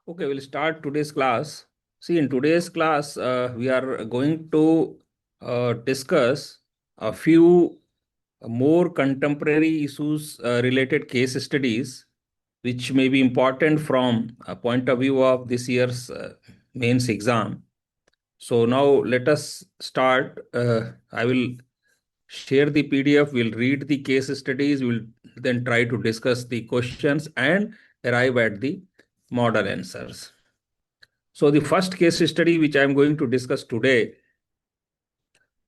Okay, we'll start today's class. See, in today's class, we are going to discuss a few more contemporary issues related case studies, which may be important from a point of view of this year's mains exam. So now let us start. I will share the PDF, we'll read the case studies, we'll then try to discuss the questions and arrive at the model answers. So the first case study which I'm going to discuss today,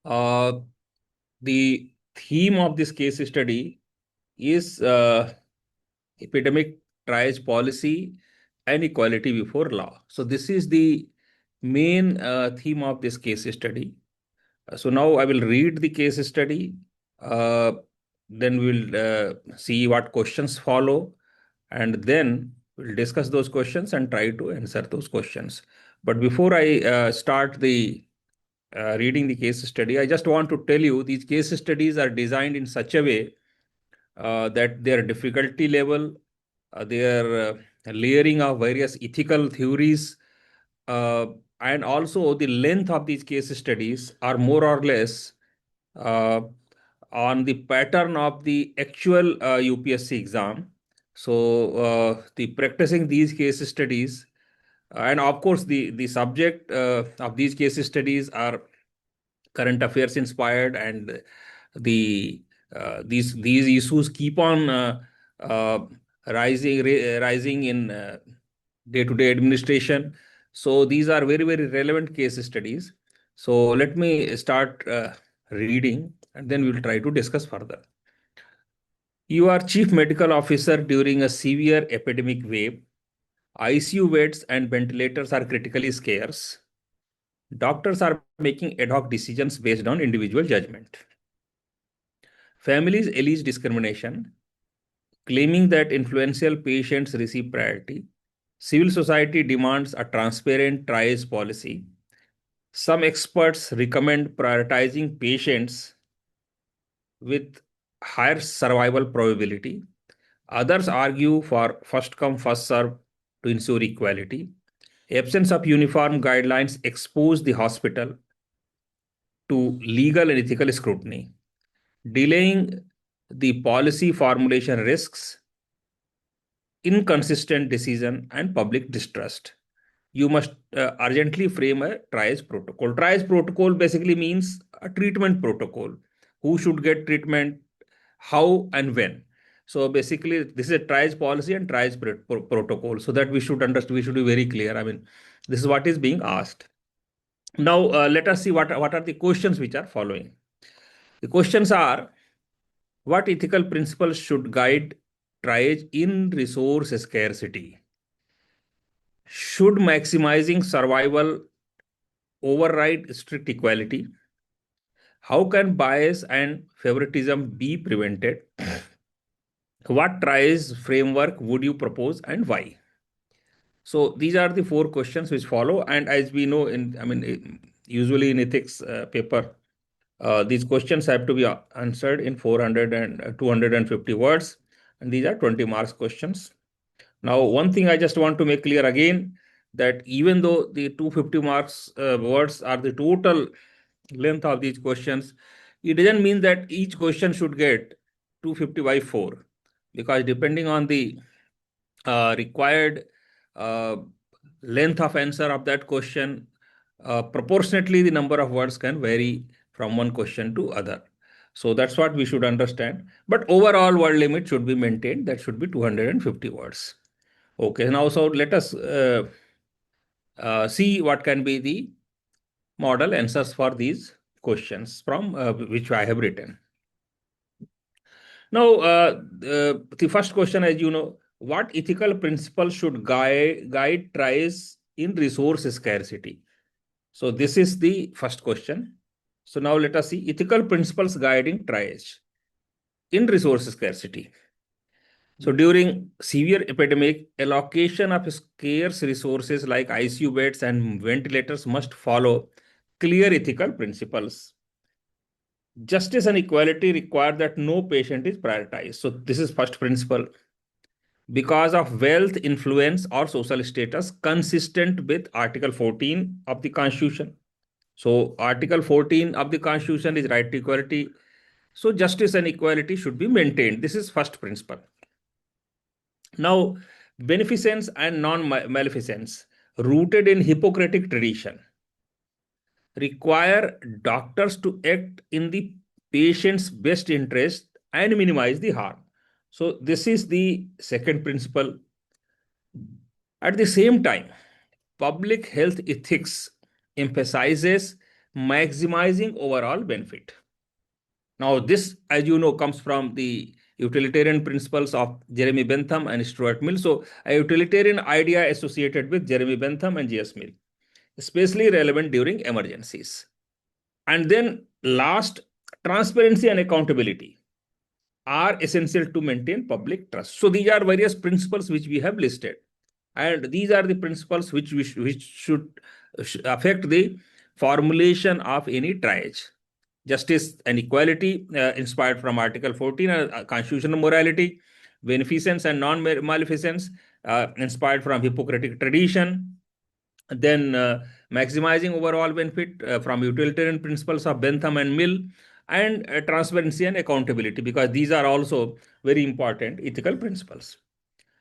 uh, the theme of this case study is epidemic triage policy and equality before law. So this is the main theme of this case study. So now I will read the case study. Uh, then we'll see what questions follow, and then we'll discuss those questions and try to answer those questions. But before I start the reading the case study, I just want to tell you these case studies are designed in such a way that their difficulty level, their layering of various ethical theories, uh, and also the length of these case studies are more or less uh, on the pattern of the actual UPSC exam. So the practicing these case studies, and of course the subject of these case studies are current affairs inspired, and the these issues keep on uh, rising in day-to-day administration. So these are very relevant case studies. So let me start reading, and then we will try to discuss further. You are chief medical officer during a severe epidemic wave. ICU beds and ventilators are critically scarce. Doctors are making ad hoc decisions based on individual judgment. Families allege discrimination, claiming that influential patients receive priority. Civil society demands a transparent triage policy. Some experts recommend prioritizing patients with higher survival probability. Others argue for first come, first serve to ensure equality. Absence of uniform guidelines expose the hospital to legal and ethical scrutiny. Delaying the policy formulation risks inconsistent decision and public distrust. You must urgently frame a triage protocol. Triage protocol basically means a treatment protocol. Who should get treatment, how and when. So basically, this is a triage policy and triage protocol. So that we should understand, we should be very clear. I mean, this is what is being asked. Now, let us see what are the questions which are following. The questions are: what ethical principles should guide triage in resource scarcity? Should maximizing survival override strict equality? How can bias and favoritism be prevented? What triage framework would you propose and why? So these are the four questions which follow. And as we know, usually in ethics paper, these questions have to be answered in 400 and 250 words. And these are 20 marks questions. Now, one thing I just want to make clear again, that even though the 250 marks words are the total length of these questions, it doesn't mean that each question should get 250 by 4, because depending on the required uh, length of answer of that question, proportionately the number of words can vary from one question to other. So that's what we should understand. But overall word limit should be maintained. That should be 250 words. Okay, now so let us see what can be the model answers for these questions from which I have written. Now, the first question, as you know, what ethical principles should guide tries in resource scarcity? So this is the first question. So now let us see ethical principles guiding triage in resource scarcity. So during severe epidemic, allocation of scarce resources like ICU beds and ventilators must follow clear ethical principles. Justice and equality require that no patient is prioritized. So this is first principle. because of wealth, influence, or social status consistent with Article 14 of the Constitution. So, Article 14 of the Constitution is right to equality. So, justice and equality should be maintained. This is first principle. Now, beneficence and non-maleficence, rooted in Hippocratic tradition, require doctors to act in the patient's best interest and minimize the harm. So, this is the second principle. At the same time, public health ethics emphasizes maximizing overall benefit. Now, this, as you know, comes from the utilitarian principles of Jeremy Bentham and Stuart Mill. So, a utilitarian idea associated with Jeremy Bentham and J.S. Mill, especially relevant during emergencies. And then, last, transparency and accountability are essential to maintain public trust. So, these are various principles which we have listed. And these are the principles which should affect the formulation of any triage. Justice and equality, inspired from Article 14, constitutional morality; beneficence and non-maleficence, inspired from Hippocratic tradition; then maximizing overall benefit from utilitarian principles of Bentham and Mill; and transparency and accountability, because these are also very important ethical principles.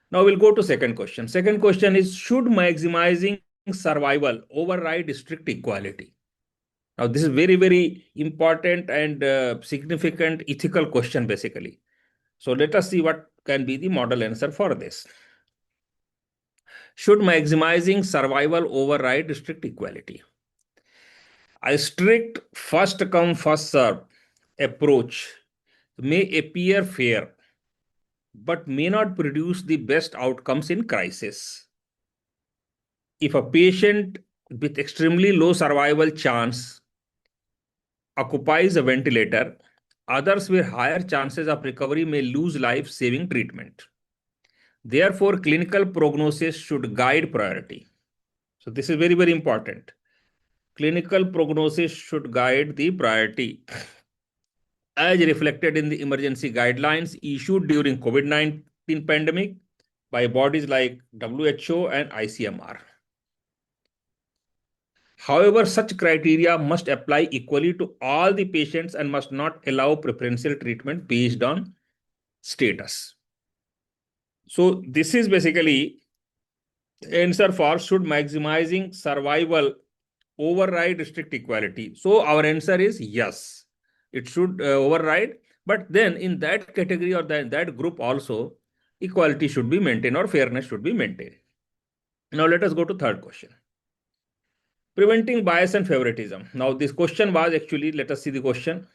Now we'll go to second question. Second question is, should maximizing survival override strict equality? Now this is very, very important and significant ethical question basically. So let us see what can be the model answer for this. Should maximizing survival override strict equality? A strict first come first serve approach may appear fair, but may not produce the best outcomes in crisis. If a patient with extremely low survival chance occupies a ventilator, others with higher chances of recovery may lose life-saving treatment. Therefore, clinical prognosis should guide priority. So this is very, very important. Clinical prognosis should guide the priority as reflected in the emergency guidelines issued during COVID-19 pandemic by bodies like WHO and ICMR. However, such criteria must apply equally to all the patients and must not allow preferential treatment based on status. So this is basically answer for should maximizing survival override strict equality. So our answer is yes, it should override, but then in that category or that group also, equality should be maintained or fairness should be maintained. Now let us go to third question. Preventing bias and favoritism. Now this question was actually, let us see the question.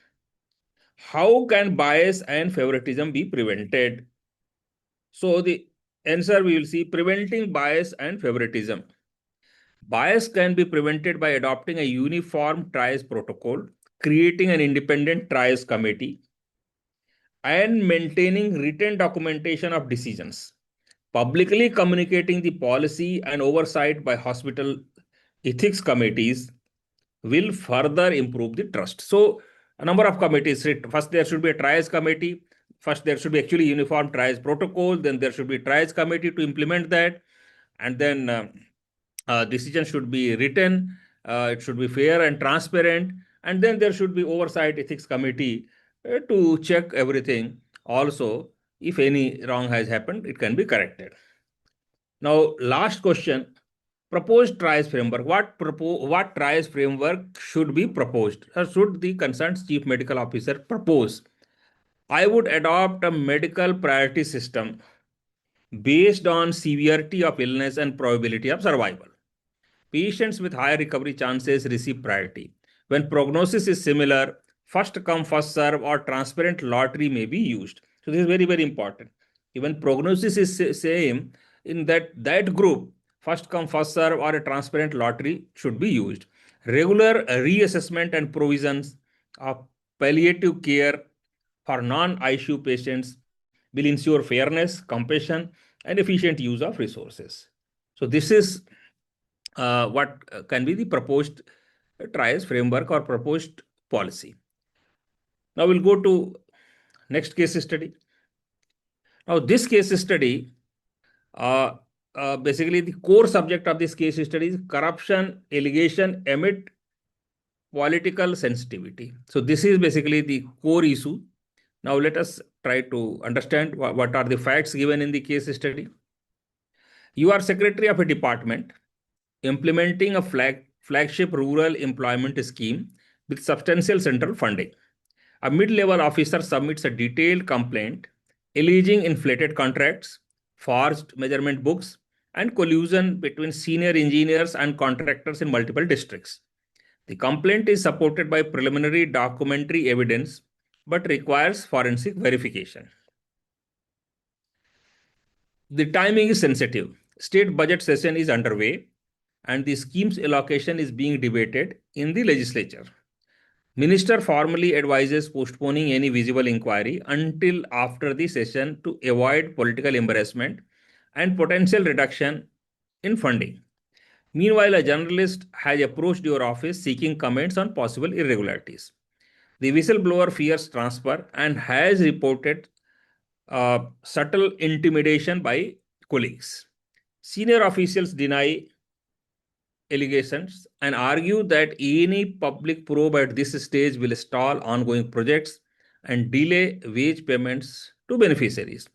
How can bias and favoritism be prevented? So the answer we will see, preventing bias and favoritism. Bias can be prevented by adopting a uniform triage protocol, creating an independent triage committee, and maintaining written documentation of decisions, publicly communicating the policy and oversight by hospital ethics committees will further improve the trust. So a number of committees. First, there should be a triage committee. First, there should be actually uniform triage protocol. Then there should be a triage committee to implement that. And then decision should be written. It should be fair and transparent. And then there should be oversight ethics committee to check everything. Also, if any wrong has happened, it can be corrected. Now, last question. Proposed triage framework. What triage framework should be proposed? Or should the concerned chief medical officer propose? I would adopt a medical priority system based on severity of illness and probability of survival. Patients with higher recovery chances receive priority. When prognosis is similar, first come, first serve or transparent lottery may be used. So this is very, very important. Even prognosis is same, in that group, first come, first serve or a transparent lottery should be used. Regular reassessment and provisions of palliative care for non-ICU patients will ensure fairness, compassion, and efficient use of resources. So this is what can be the proposed triage framework or proposed policy. Now we'll go to next case study. Now this case study Uh, Basically, the core subject of this case study is corruption allegation amid political sensitivity. So this is basically the core issue. Now let us try to understand what are the facts given in the case study. You are secretary of a department implementing a flagship rural employment scheme with substantial central funding. A mid-level officer submits a detailed complaint alleging inflated contracts, forged measurement books, and collusion between senior engineers and contractors in multiple districts. The complaint is supported by preliminary documentary evidence but requires forensic verification. The timing is sensitive. State budget session is underway and the scheme's allocation is being debated in the legislature. Minister formally advises postponing any visible inquiry until after the session to avoid political embarrassment and potential reduction in funding. Meanwhile, a journalist has approached your office seeking comments on possible irregularities. The whistleblower fears transfer and has reported subtle intimidation by colleagues. Senior officials deny allegations and argue that any public probe at this stage will stall ongoing projects and delay wage payments to beneficiaries.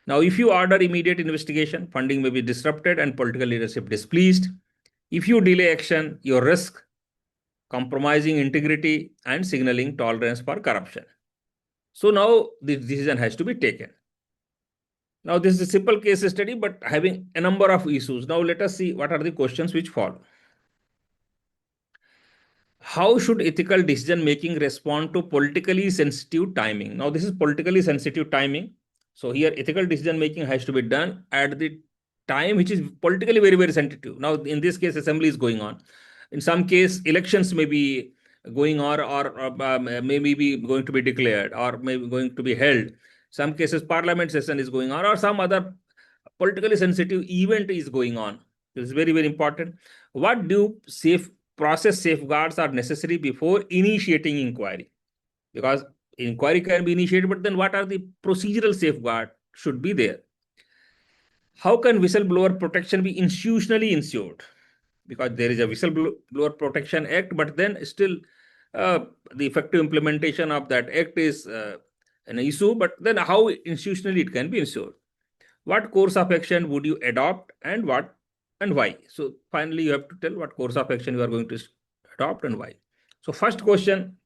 Now, if you order immediate investigation, funding may be disrupted and political leadership displeased. If you delay action, you risk compromising integrity and signaling tolerance for corruption. So now the decision has to be taken. Now, this is a simple case study, but having a number of issues. Now, let us see what are the questions which follow. How should ethical decision making respond to politically sensitive timing? Now, this is politically sensitive timing. So, here ethical decision making has to be done at the time which is politically very, very sensitive. Now, in this case, assembly is going on. In some case, elections may be going on or maybe be going to be declared or maybe going to be held. Some cases, parliament session is going on or some other politically sensitive event is going on. This is very, very important. What do process safeguards are necessary before initiating inquiry? Because inquiry can be initiated, but then what are the procedural safeguards should be there? How can whistleblower protection be institutionally ensured? Because there is a whistleblower protection act, but then still the effective implementation of that act is an issue, but then how institutionally it can be ensured? What course of action would you adopt and what and why? So finally, you have to tell what course of action you are going to adopt and why. So first question,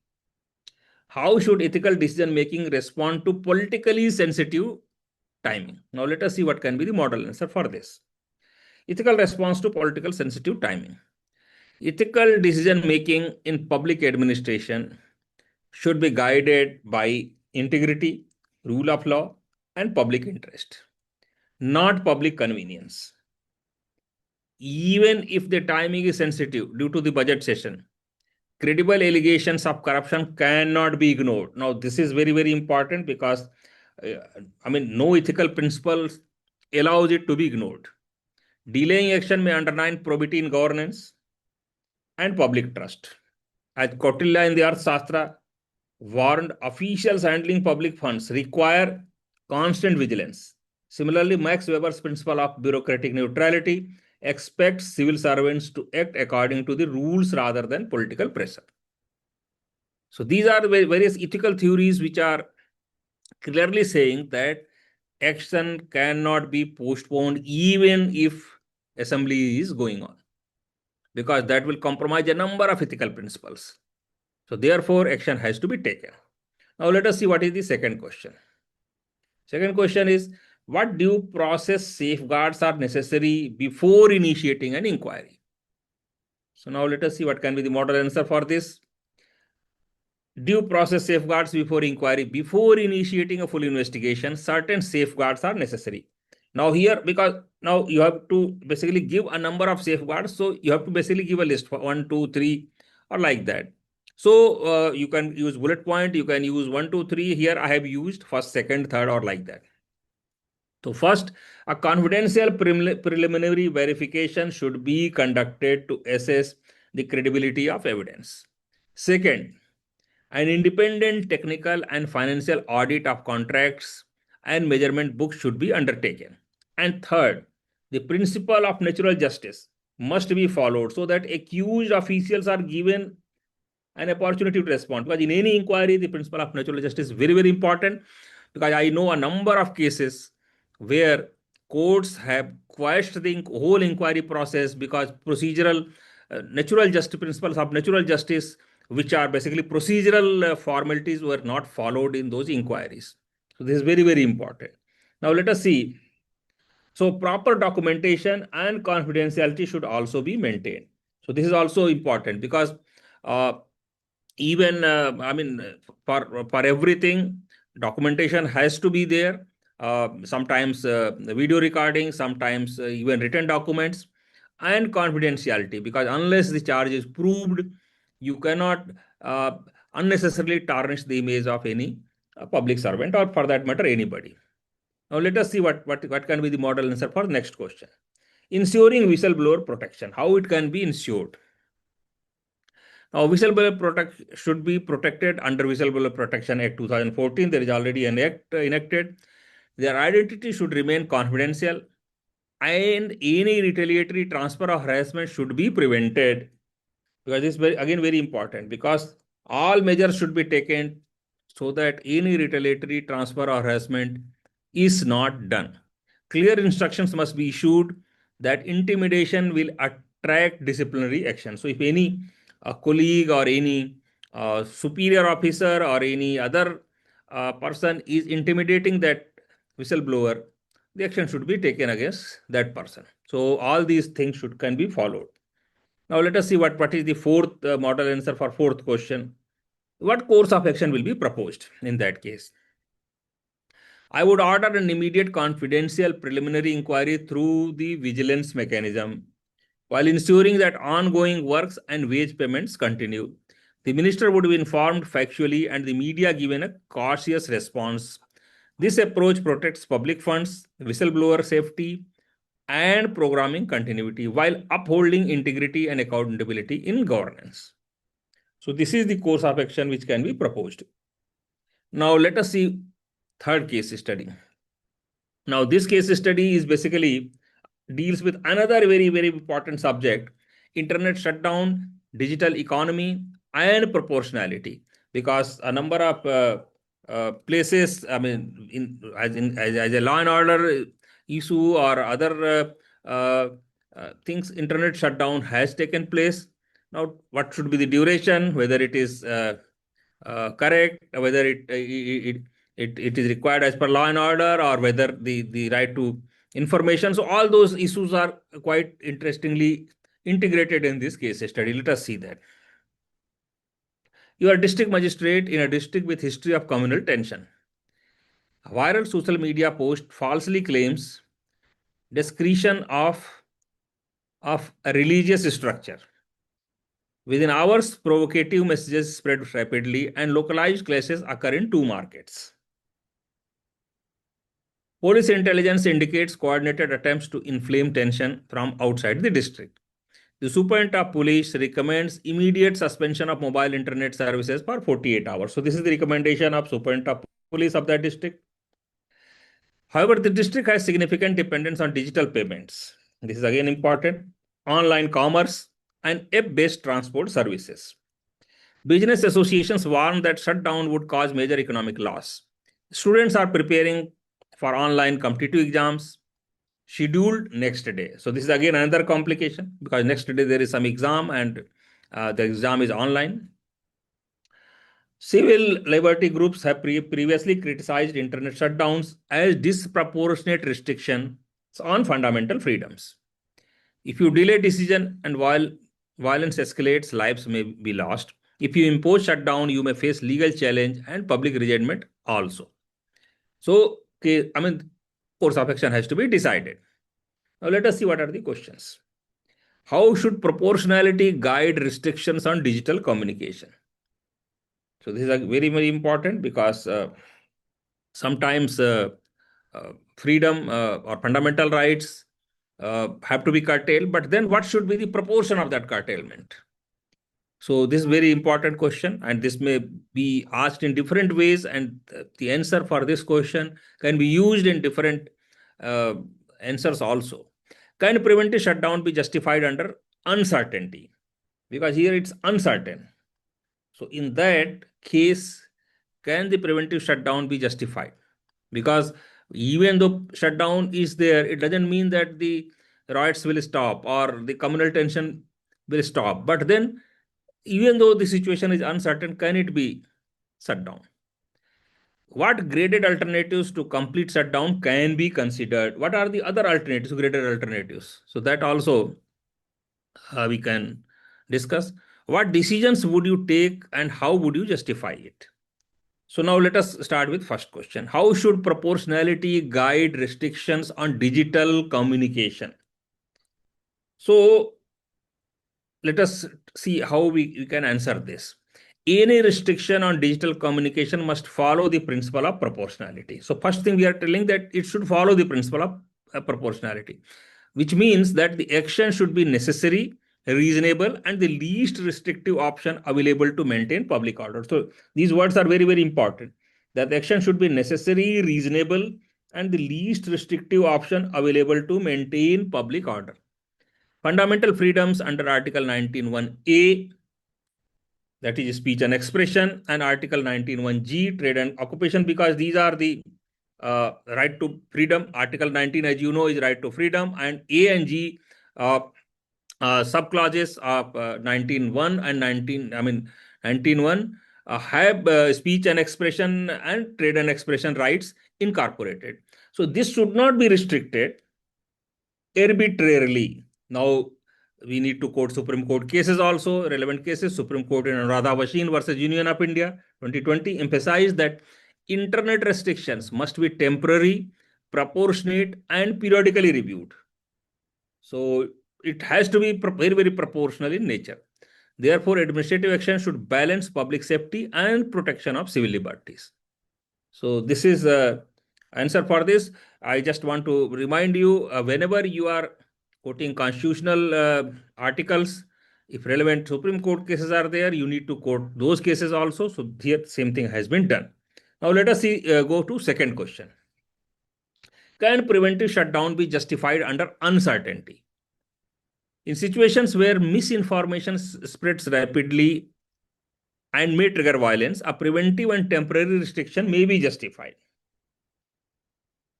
how should ethical decision making respond to politically sensitive timing? Now let us see what can be the model answer for this. Ethical response to political sensitive timing. Ethical decision making in public administration should be guided by integrity, rule of law, and public interest, not public convenience. Even if the timing is sensitive due to the budget session, credible allegations of corruption cannot be ignored. Now, this is very, very important because, no ethical principles allows it to be ignored. Delaying action may undermine probity in governance and public trust. As Kautilya in the Arthashastra warned, officials handling public funds require constant vigilance. Similarly, Max Weber's principle of bureaucratic neutrality expects civil servants to act according to the rules rather than political pressure. So these are various ethical theories which are clearly saying that action cannot be postponed even if assembly is going on, because that will compromise a number of ethical principles. So therefore, action has to be taken. Now let us see what is the second question. Second question is, what due process safeguards are necessary before initiating an inquiry? So now let us see what can be the model answer for this. Due process safeguards before inquiry. Before initiating a full investigation, certain safeguards are necessary. Now here, because now you have to basically give a number of safeguards, so you have to basically give a list for 1, 2, 3 or like that. So you can use bullet point, you can use 1, 2, 3. Here I have used first, second, third or like that. So first, a confidential preliminary verification should be conducted to assess the credibility of evidence. Second, an independent technical and financial audit of contracts and measurement books should be undertaken. And third, the principle of natural justice must be followed so that accused officials are given an opportunity to respond. Because in any inquiry, the principle of natural justice is very, very important. Because I know a number of cases where courts have quashed the whole inquiry process because procedural, natural justice principles of natural justice, which are basically procedural formalities, were not followed in those inquiries. So this is very, very important. Now let us see. So proper documentation and confidentiality should also be maintained. So this is also important because uh, even I mean for everything, documentation has to be there. Sometimes video recording, sometimes even written documents, and confidentiality, because unless the charge is proved, you cannot uh, unnecessarily tarnish the image of any public servant, or for that matter anybody. Now let us see what can be the model answer for the next question. Ensuring whistleblower protection, how it can be ensured. Now, whistleblower should be protected under Whistleblower Protection Act 2014. There is already an act enacted. Their identity should remain confidential, and any retaliatory transfer or harassment should be prevented. Because this is again very important, because all measures should be taken so that any retaliatory transfer or harassment is not done. Clear instructions must be issued that intimidation will attract disciplinary action. So if any colleague or any superior officer or any other person is intimidating that whistleblower, the action should be taken against that person. So all these things can be followed. Now let us see what is the fourth model answer for fourth question. What course of action will be proposed in that case? I would order an immediate confidential preliminary inquiry through the vigilance mechanism while ensuring that ongoing works and wage payments continue. The minister would be informed factually and the media given a cautious response. This approach protects public funds, whistleblower safety, and programming continuity while upholding integrity and accountability in governance. So this is the course of action which can be proposed. Now let us see third case study. Now this case study is basically deals with another very, very important subject: internet shutdown, digital economy, and proportionality. Because a number of places, I mean, as a law and order issue or other things, internet shutdown has taken place. Now, what should be the duration? Whether it is correct, whether it is required as per law and order, or whether the right to information. So all those issues are quite interestingly integrated in this case study. Let us see that. You are a district magistrate in a district with history of communal tension. A viral social media post falsely claims desecration of a religious structure. Within hours, provocative messages spread rapidly and localized clashes occur in two markets. Police intelligence indicates coordinated attempts to inflame tension from outside the district. The Superintendent of Police recommends immediate suspension of mobile internet services for 48 hours. So this is the recommendation of Superintendent of Police of that district. However, the district has significant dependence on digital payments. This is again important. Online commerce and app-based transport services. Business associations warn that shutdown would cause major economic loss. Students are preparing for online competitive exams scheduled next day. So this is again another complication, because next day there is some exam and the exam is online. Civil liberty groups have previously criticized internet shutdowns as disproportionate restrictions on fundamental freedoms. If you delay decision and while violence escalates, lives may be lost. If you impose shutdown, you may face legal challenge and public resentment also. So, I mean, course of action has to be decided. Now let us see what are the questions. How should proportionality guide restrictions on digital communication? So this is very, very important, because sometimes freedom or fundamental rights have to be curtailed, but then what should be the proportion of that curtailment? So this is very important question, and this may be asked in different ways, and the answer for this question can be used in different answers also. Can preventive shutdown be justified under uncertainty? Because here it's uncertain. So in that case, can the preventive shutdown be justified? Because even though shutdown is there, it doesn't mean that the riots will stop or the communal tension will stop. But then, even though the situation is uncertain, can it be shut down? What graded alternatives to complete shutdown can be considered? What are the other alternatives, graded alternatives? So that also we can discuss. What decisions would you take and how would you justify it? So now let us start with first question. How should proportionality guide restrictions on digital communication? So let us see how we can answer this. Any restriction on digital communication must follow the principle of proportionality. So first thing we are telling that it should follow the principle of proportionality, which means that the action should be necessary, reasonable, and the least restrictive option available to maintain public order. So these words are very, very important. That the action should be necessary, reasonable, and the least restrictive option available to maintain public order. Fundamental freedoms under Article 19(1)(a), that is speech and expression, and Article 19(1)(g), trade and occupation, because these are the right to freedom. Article 19, as you know, is right to freedom, and A and G subclauses of 19(1) and 19(1) have speech and expression and trade and expression rights incorporated. So this should not be restricted arbitrarily. Now, we need to quote Supreme Court cases also, relevant cases. Supreme Court in Radha Vashin versus Union of India, 2020, emphasized that internet restrictions must be temporary, proportionate, and periodically reviewed. So it has to be very, very proportional in nature. Therefore, administrative action should balance public safety and protection of civil liberties. So this is answer for this. I just want to remind you, whenever you are quoting constitutional articles, if relevant Supreme Court cases are there, you need to quote those cases also. So here same thing has been done. Now let us see, go to second question. Can preventive shutdown be justified under uncertainty? In situations where misinformation spreads rapidly and may trigger violence, a preventive and temporary restriction may be justified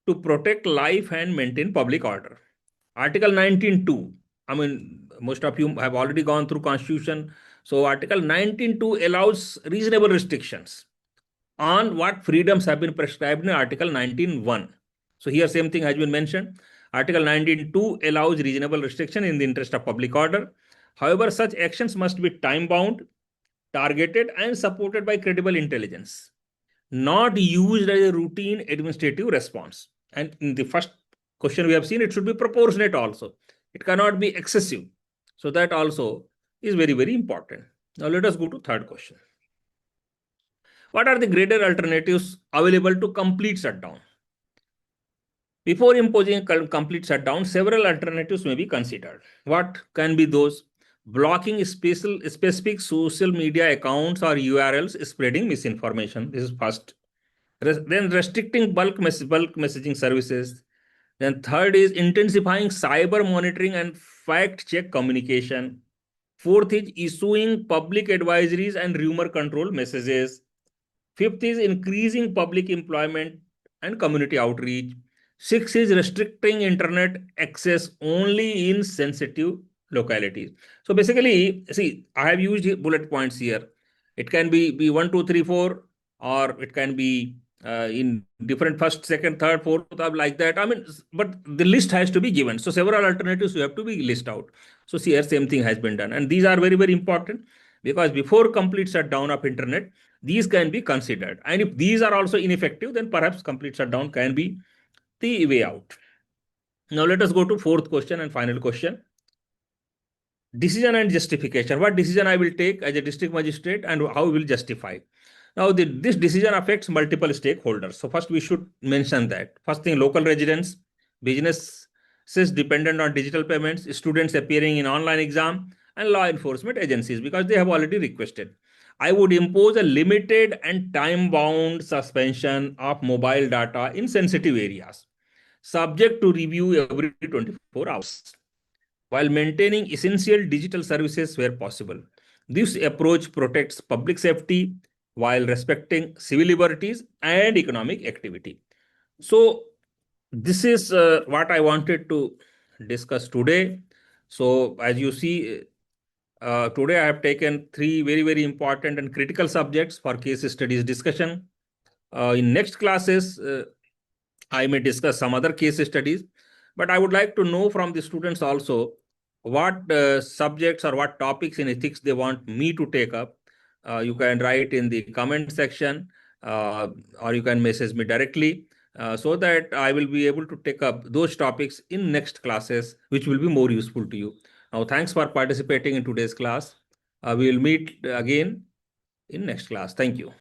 to protect life and maintain public order. Article 19(2), I mean, most of you have already gone through Constitution. So Article 19(2) allows reasonable restrictions on what freedoms have been prescribed in Article 19(1). So here same thing has been mentioned. Article 19(2) allows reasonable restriction in the interest of public order. However, such actions must be time-bound, targeted, and supported by credible intelligence, not used as a routine administrative response. And in the first question we have seen, it should be proportionate also. It cannot be excessive. So that also is very, very important. Now let us go to third question. What are the graded alternatives available to complete shutdown? Before imposing a complete shutdown, several alternatives may be considered. What can be those? Blocking specific social media accounts or URLs spreading misinformation. This is first. Then restricting bulk messaging services. Then third is intensifying cyber monitoring and fact check communication. Fourth is issuing public advisories and rumor control messages. Fifth is increasing public employment and community outreach. Sixth is restricting internet access only in sensitive localities. So basically, see, I have used bullet points here. It can be 1, 2, 3, 4, or it can be in different first, second, third, fourth, like that. I mean, but the list has to be given. So several alternatives you have to be list out. So see, here same thing has been done. And these are very, very important because before complete shutdown of internet, these can be considered. And if these are also ineffective, then perhaps complete shutdown can be the way out. Now let us go to fourth question and final question. Decision and justification. What decision I will take as a district magistrate and how we will justify. Now this decision affects multiple stakeholders. So first we should mention that. First thing, local residents, businesses dependent on digital payments, students appearing in online exam, and law enforcement agencies because they have already requested. I would impose a limited and time-bound suspension of mobile data in sensitive areas. subject to review every 24 hours, while maintaining essential digital services where possible. This approach protects public safety while respecting civil liberties and economic activity. So, this is what I wanted to discuss today. So, as you see, today I have taken three very, very important and critical subjects for case studies discussion. In next classes, I may discuss some other case studies, but I would like to know from the students also what subjects or what topics in ethics they want me to take up. You can write in the comment section, or you can message me directly, so that I will be able to take up those topics in next classes, which will be more useful to you. Now, thanks for participating in today's class. We will meet again in next class. Thank you.